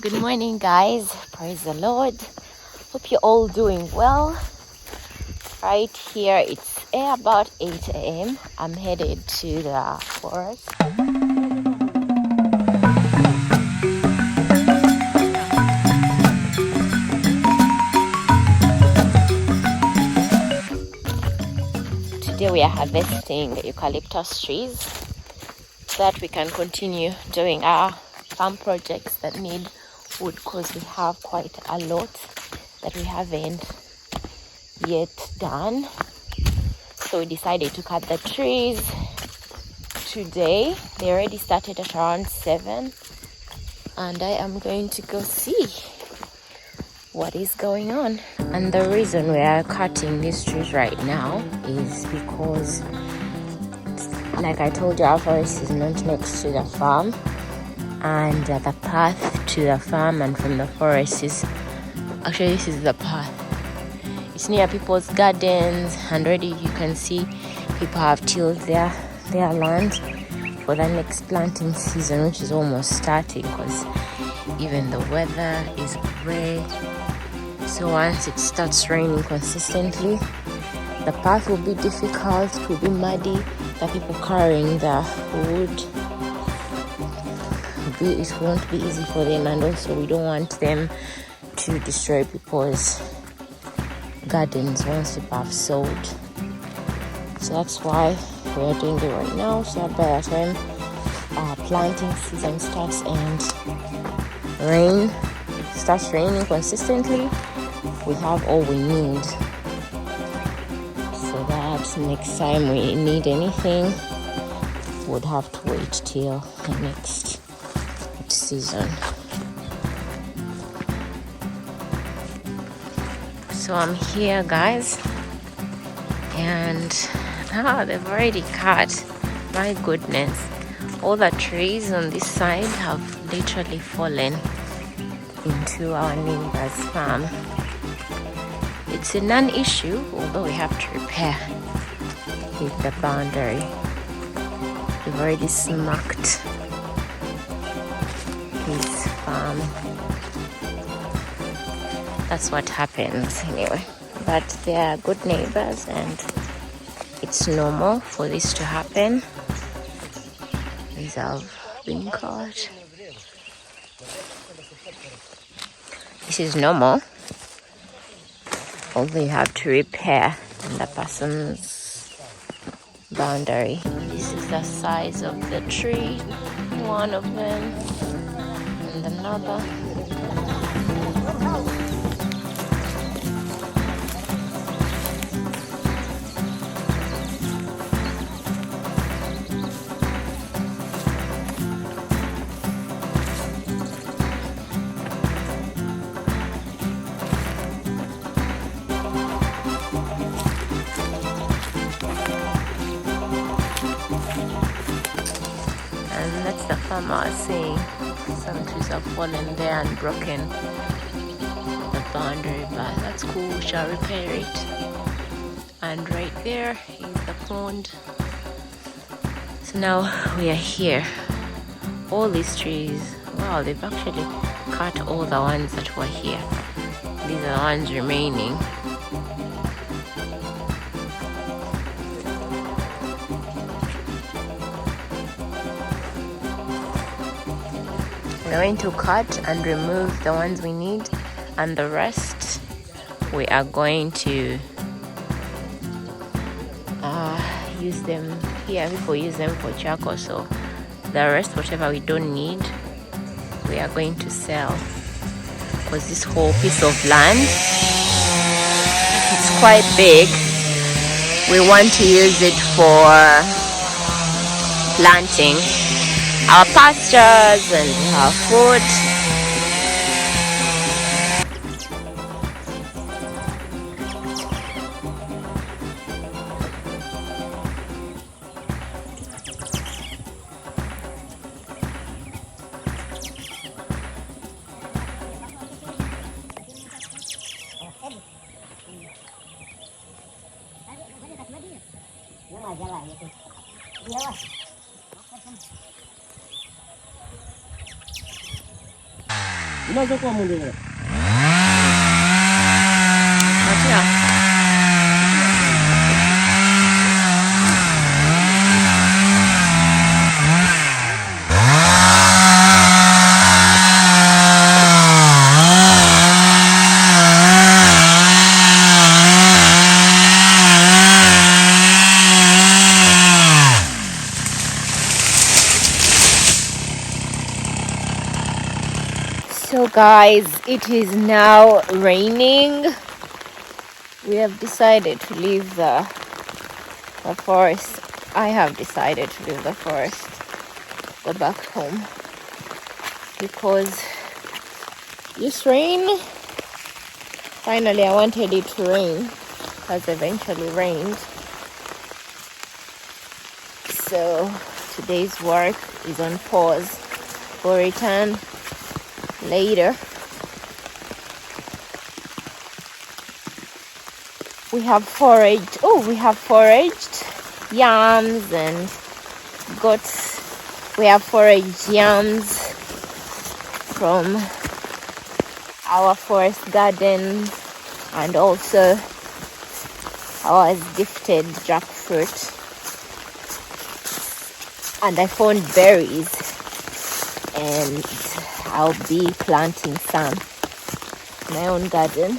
Good morning, guys. Praise the Lord. Hope you're all doing well. Right here, it's about 8 a.m. I'm headed to the forest. Today we are harvesting eucalyptus trees so that we can continue doing our farm projects that need wood, because we have quite a lot that we haven't yet done. So we decided to cut the trees today. They already started at around 7, and I am going to go see what is going on. And the reason we are cutting these trees right now is because, like I told you, our forest is not next to the farm, and the path to the farm and from the forest is actually, this is the path. It's near people's gardens, and already you can see people have tilled their land for the next planting season, which is almost starting, because even the weather is gray. So once it starts raining consistently, the path will be difficult, it will be muddy. The people carrying the wood, it won't be easy for them, and also we don't want them to destroy people's gardens once people have sowed. So that's why we are doing it right now, so that by the time planting season starts and rain starts raining consistently, we have all we need, so that next time we need anything, we'd have to wait till the next season. So I'm here, guys, and they've already cut. My goodness, all the trees on this side have literally fallen into our neighbor's farm. It's a non-issue, although we have to repair with the boundary. We've already smacked his farm. That's what happens anyway. But they are good neighbors, and it's normal for this to happen. These have been caught. This is normal, although you have to repair in the person's boundary. This is the size of the tree, one of them, and another. And that's the farmer I was saying. Some trees have fallen there and broken the boundary, but that's cool, we shall repair it. And right there is the pond. So now we are here. All these trees, wow, they've actually cut all the ones that were here. These are the ones remaining. We're going to cut and remove the ones we need, and the rest we are going to use them here. People use them for charcoal, so the rest, whatever we don't need, we are going to sell, because this whole piece of land, it's quite big. We want to use it for planting our pastures and our food. So guys, it is now raining. We have decided to leave the forest. I have decided to leave the forest, go back home, because this rain, finally I wanted it to rain, has eventually rained. So today's work is on pause. We'll return later. We have foraged yams and goats. We have foraged yams from our forest garden, and also our gifted jackfruit. And I found berries, and I'll be planting some in my own garden.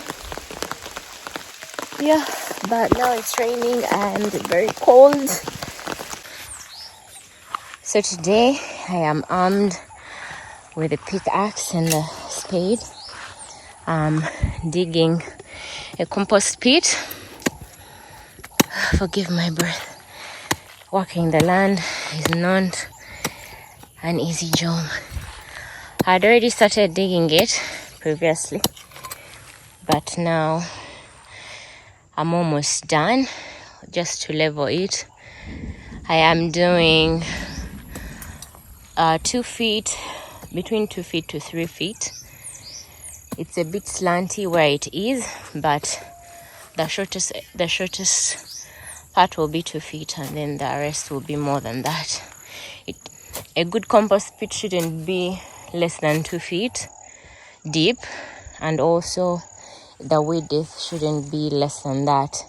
Yeah, but now it's raining and very cold. So today I am armed with a pickaxe and a spade. I'm digging a compost pit. Forgive my breath. Working the land is not an easy job. I'd already started digging it previously, but now I'm almost done, just to level it. I am doing 2 feet, between 2 feet to 3 feet. It's a bit slanty where it is, but the shortest part will be 2 feet, and then the rest will be more than that. A good compost pit shouldn't be less than 2 feet deep, and also the width shouldn't be less than that.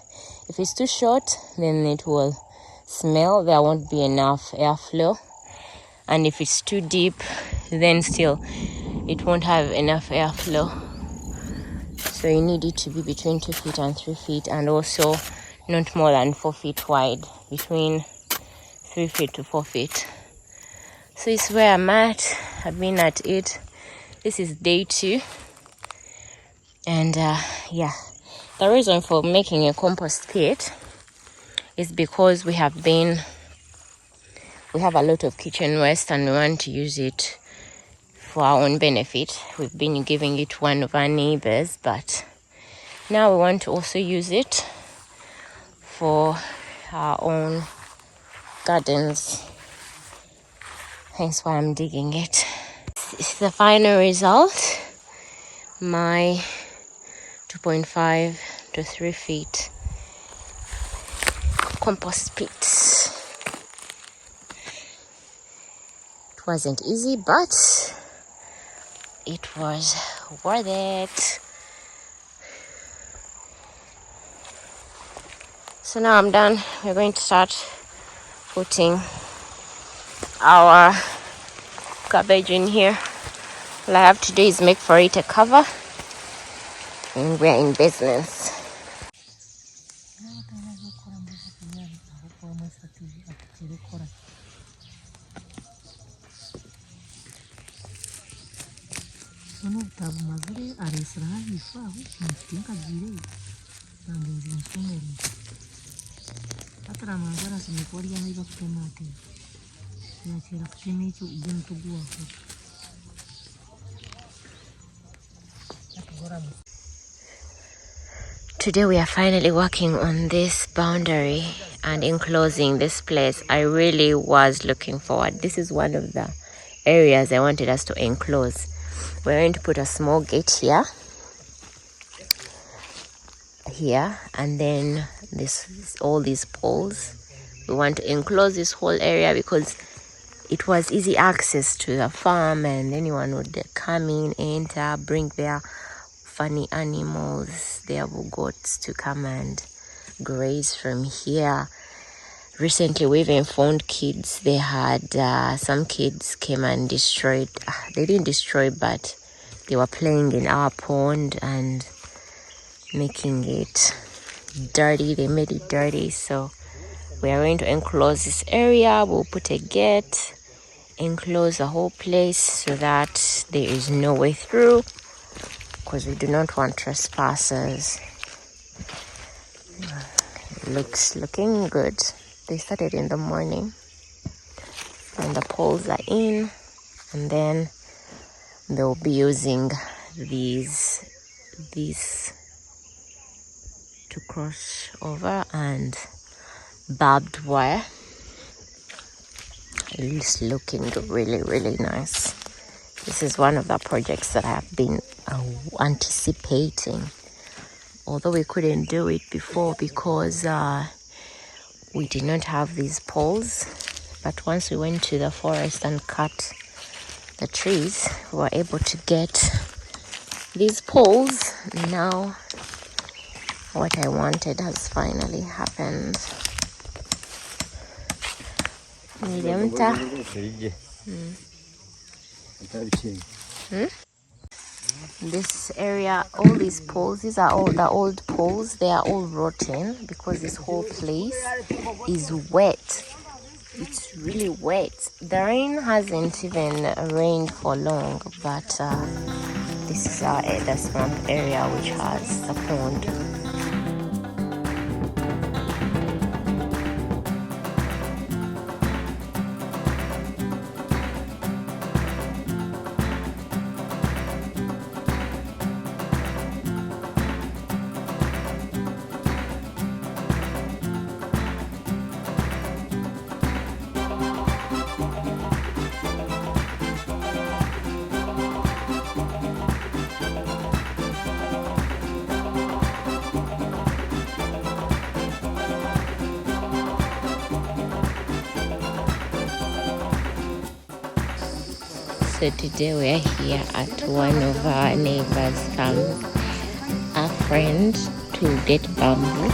If it's too short, then it will smell. There won't be enough airflow. And if it's too deep, then still it won't have enough airflow. So you need it to be between 2 feet and 3 feet, and also not more than 4 feet wide, between 3 feet to 4 feet. So it's where I'm at. I've been at it. This is day 2. And yeah, the reason for making a compost pit is because we have a lot of kitchen waste, and we want to use it for our own benefit. We've been giving it to one of our neighbors, but now we want to also use it for our own gardens. Hence why I'm digging it. It's the final result. My 2.5 to 3 feet compost pit. It wasn't easy, but it was worth it. So now I'm done. We're going to start putting our cabbage in here. All I have to do is make for it a cover, and we're in business. Today we are finally working on this boundary and enclosing this place. I really was looking forward. This is one of the areas I wanted us to enclose. We're going to put a small gate here, and then all these poles. We want to enclose this whole area because it was easy access to the farm, and anyone would come in, enter, bring their funny animals, their goats to come and graze from here. Recently we even found kids. They had some kids came and destroyed, they didn't destroy, but they were playing in our pond and making it dirty. They made it dirty, so we are going to enclose this area. We'll put a gate, enclose the whole place so that there is no way through, because we do not want trespassers. Looking good. They started in the morning and the poles are in, and then they'll be using these to cross over, and barbed wire. It's looking really nice. This is one of the projects that I have been anticipating, although we couldn't do it before because we did not have these poles. But once we went to the forest and cut the trees, we were able to get these poles. Now what I wanted has finally happened. This area, all these poles, these are all the old poles. They are all rotten because this whole place is wet. It's really wet. The rain hasn't even rained for long, but this is the swamp area which has the pond. So today we are here at one of our neighbors' farms, a friend to get bamboo,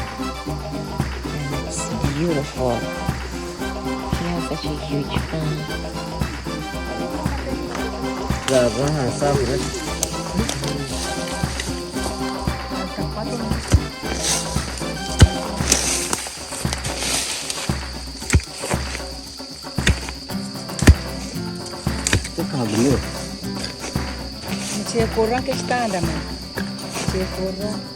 and it's beautiful. He has such a huge farm. Corra che sta da me. Se corra.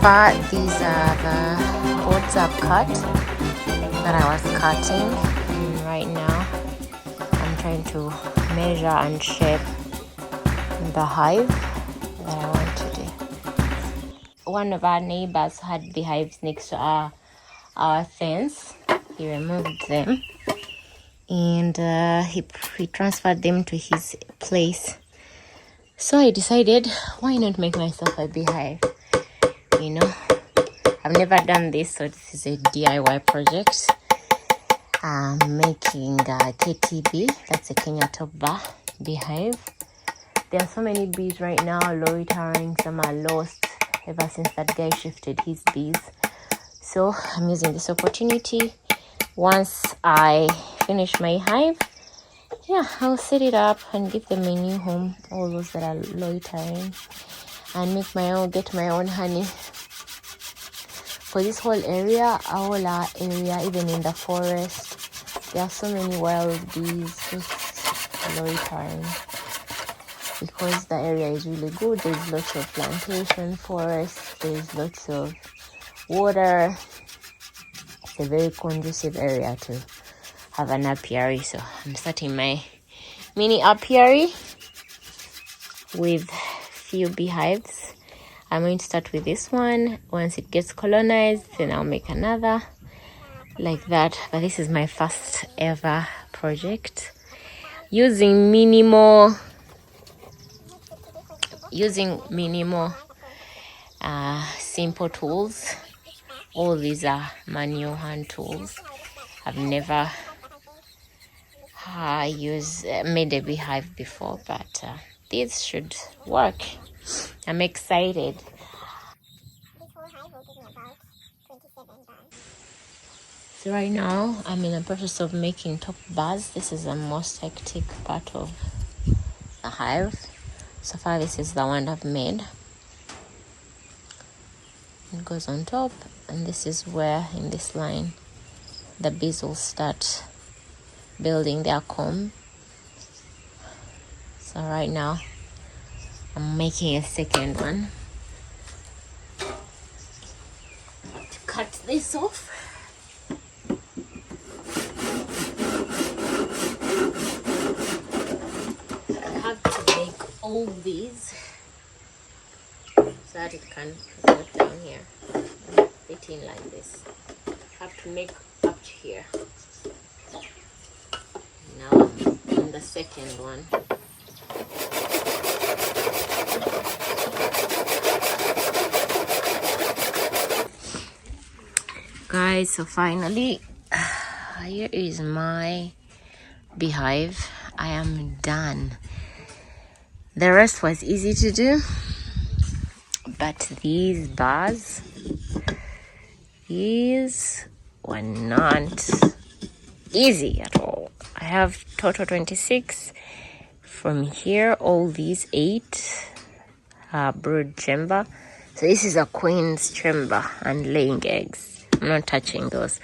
But these are the boards I've cut that I was cutting, and right now I'm trying to measure and shape the hive that I want to do. One of our neighbors had beehives next to our fence. He removed them and he transferred them to his place. So I decided, why not make myself a beehive? You know, I've never done this, so this is a DIY project. I'm making a KTB, that's a Kenya top bar beehive. There are so many bees right now loitering, some are lost ever since that guy shifted his bees. So I'm using this opportunity. Once I finish my hive, yeah, I'll set it up and give them a new home, all those that are loitering, and get my own honey. For this whole area, our area, even in the forest, there are so many wild bees just loitering. Because the area is really good, there's lots of plantation, forest, there's lots of water. It's a very conducive area to have an apiary. So I'm starting my mini apiary with few beehives. I'm going to start with this one. Once it gets colonized, then I'll make another like that. But this is my first ever project using minimal simple tools. All these are manual hand tools. I've never made a beehive before, but this should work. I'm excited. This whole hive will give me about 27 bars. So right now I'm in the process of making top bars. This is the most hectic part of the hive. So far this is the one I've made. It goes on top, and this is where, in this line, the bees will start building their comb. So right now I'm making a second one. To cut this off. I have to make all these so that it can go down here and fit in like this. I have to make up to here. Now on the second one. Guys, so finally here is my beehive. I am done. The rest was easy to do, but these bars, these were not easy at all. I have total 26 from here. All these 8 brood chamber. So this is a queen's chamber and laying eggs. I'm not touching those.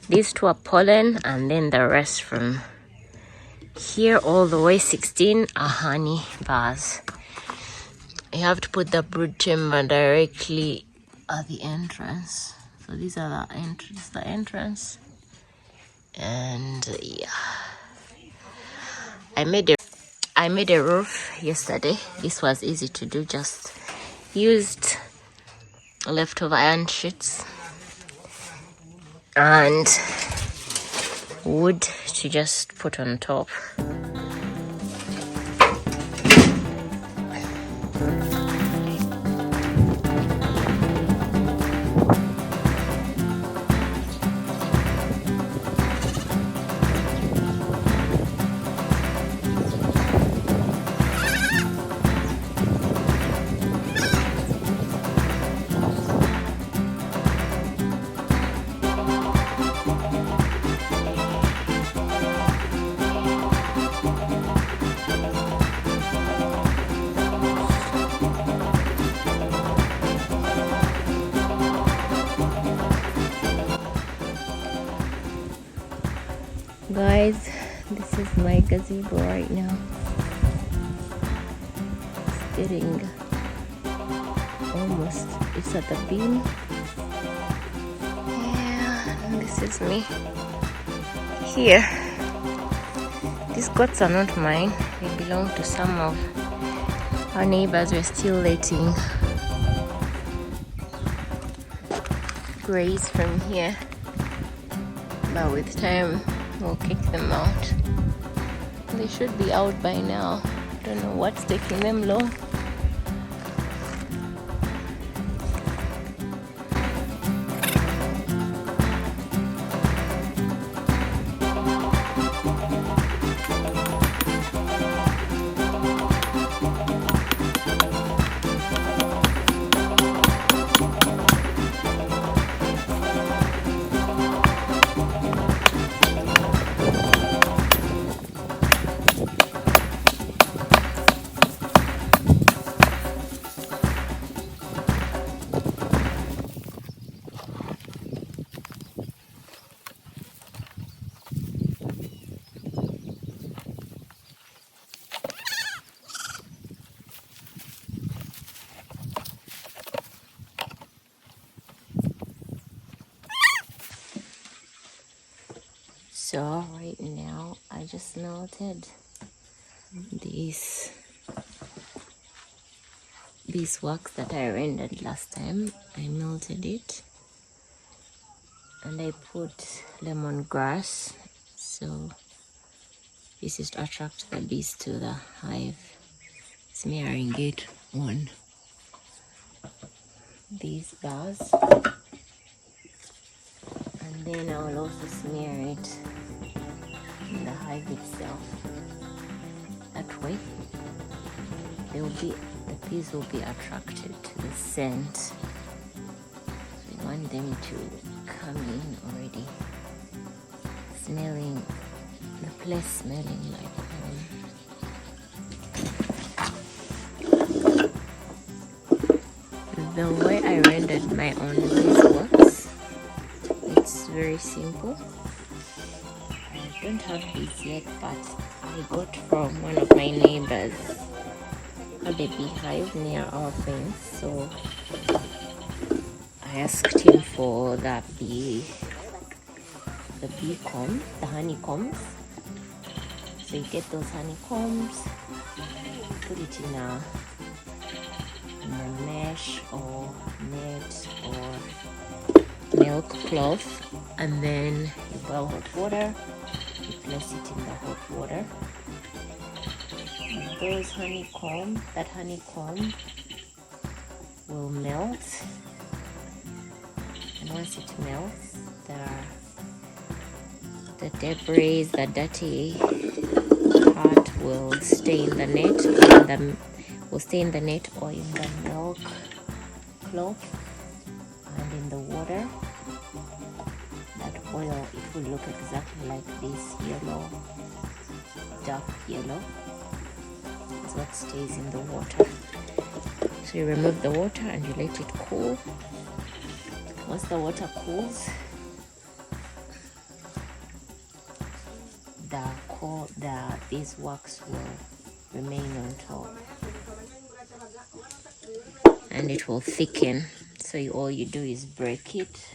These 2 are pollen, and then the rest from here all the way 16 are honey bars. You have to put the brood chamber directly at the entrance. So these are the entrance. And yeah, I made a roof yesterday. This was easy to do, just used leftover iron sheets and wood to just put on top. Guys, this is my gazebo right now. It's getting almost, it's at the beam. Yeah, and this is me here. These goats are not mine. They belong to some of our neighbors. We're still letting graze from here, but with time we'll kick them out. They should be out by now. Don't know what's taking them long. So right now I just melted these beeswax that I rendered last time. I melted it and I put lemongrass. So this is to attract the bees to the hive. Smearing it on these bars, and then I will also smear it in the hive itself. That way the bees will be attracted to the scent. We want them to come in already smelling, the place smelling like home. The way I rendered my own beeswax, it's very simple. I don't have bees yet, but I got from one of my neighbors at the beehive near our fence. So I asked him for the bee comb, the honeycombs. So you get those honeycombs, put it in a mesh or net or milk cloth, and then you boil hot water, you place it in the hot water. Those that honeycomb will melt, and once it melts, the debris, the dirty part will stay in the net, or in the milk cloth and in the water. That oil, it will look exactly like this yellow, dark yellow. It's what stays in the water. So you remove the water and you let it cool. Once the water cools, the beeswax will remain on top and it will thicken. So all you do is break it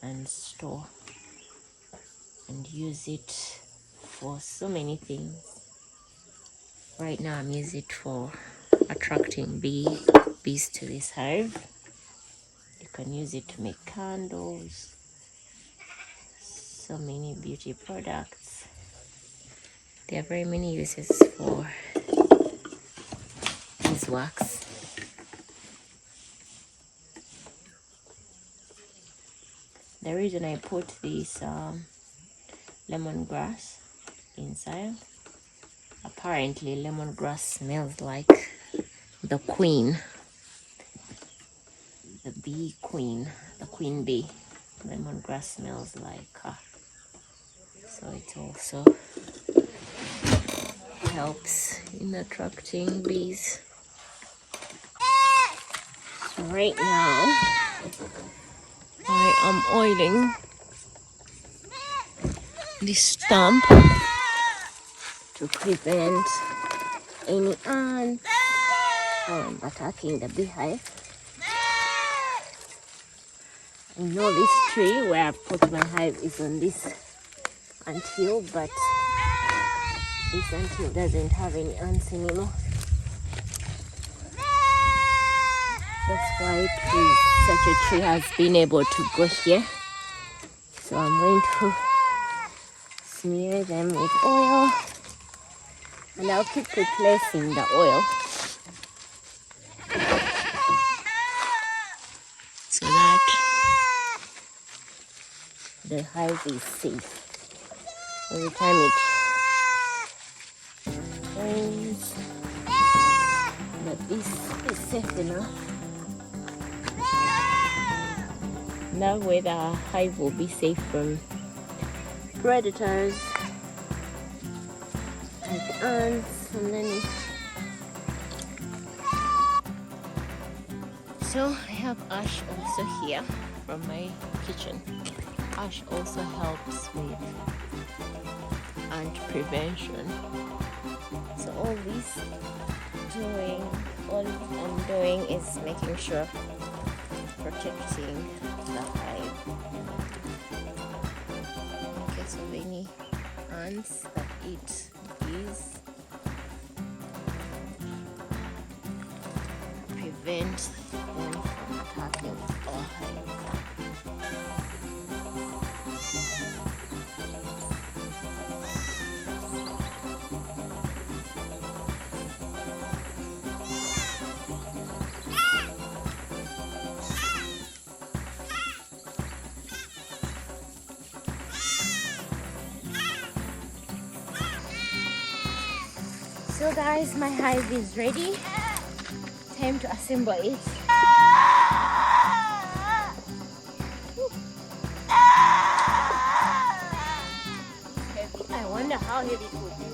and store and use it for so many things. Right now I'm using it for attracting bees to this hive. You can use it to make candles, so many beauty products. There are very many uses for beeswax. The reason I put this lemongrass inside, apparently lemongrass smells like the queen, the bee queen, the queen bee. Lemongrass smells like her. So it also helps in attracting bees. So right now I am oiling this stump to prevent any ants from attacking the beehive. I know this tree where I put my hive is on this anthill, but this until it doesn't have any ants anymore. That's why such a tree has been able to go here. So I'm going to smear them with oil, and I'll keep replacing the oil so that the hive is safe. Every time it rains, but this is safe enough. That way the hive will be safe from predators like ants and then. So I have ash also here from my kitchen. Ash also helps with ant prevention. So all I'm doing is making sure protecting the hive in case of any ants that eat bees. Prevent them from attacking our hive. So guys, my hive is ready. Time to assemble it. Heavy. I wonder how heavy it would be.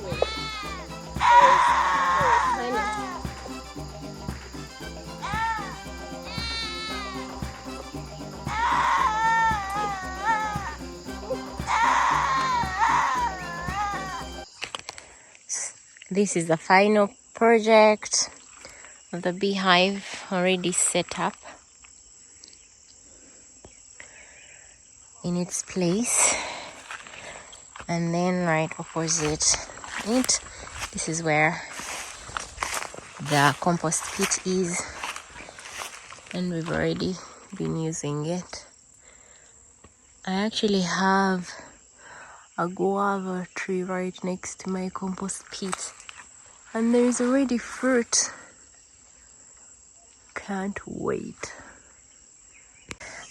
This is the final project of the beehive, already set up in its place. And then right opposite it, this is where the compost pit is, and we've already been using it. I actually have a guava tree right next to my compost pit, and there is already fruit. Can't wait.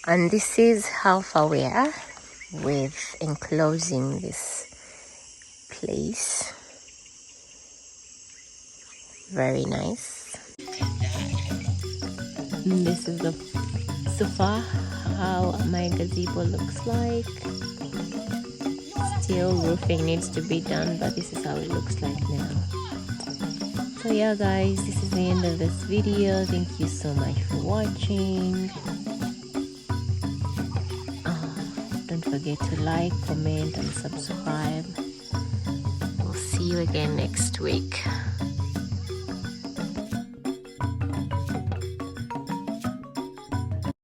And this is how far we are with enclosing this place. Very nice. And this is so far how my gazebo looks like. Still roofing needs to be done, but this is how it looks like now. So yeah guys, this is the end of this video. Thank you so much for watching. Don't forget to like, comment and subscribe. We'll see you again next week.